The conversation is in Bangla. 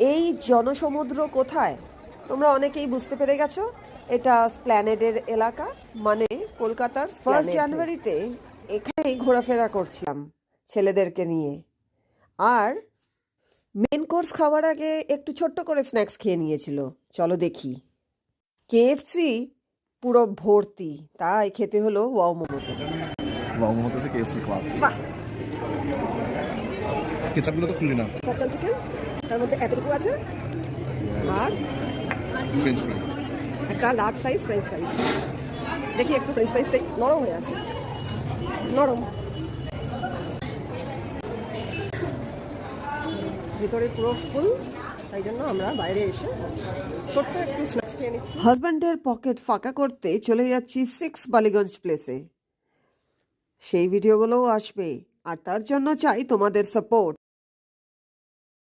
এই জনসমুদ্র কোথায় তোমরা অনেকেই বুঝতে পেরে গেছো। এটা স্প্ল্যানেডের এলাকা, মানে কলকাতার 1 জানুয়ারিতে এখানেই ঘোরাফেরা করছিলাম ছেলেদেরকে নিয়ে। আর মেন কোর্স খাওয়ার আগে একটু ছোট্ট করে স্ন্যাক্স খেয়ে নিয়েছিল। চলো দেখি। কেএফসি পুরো ভর্তি, তাই খেতে হলো ওয়াও মোমোতে। ওয়াও মোমোতে আছে কেএফসি ক্লাব। বাহ, কেচাপগুলো তো খুললি না। পপকর্ন চিকেন তার মধ্যে এতটুকু আছে, আর ফ্রেঞ্চ ফ্রাই। একটা লার্জ সাইজ ফ্রেঞ্চ ফ্রাইজ। দেখি একটু ফ্রেঞ্চ ফ্রাইজটাই নরম হয়ে আছে, নরম, ভিতরে পুরো ফুল। তাই জন্য আমরা বাইরে এসে ছোট্ট একটু স্ন্যাক্স খেয়ে নিচ্ছি। হাজব্যান্ডের পকেট ফাঁকা করতে চলে যাচ্ছি 6 বালিগঞ্জ প্লেসে। সেই ভিডিওগুলোও আসবে, আর তার জন্য চাই তোমাদের সাপোর্ট।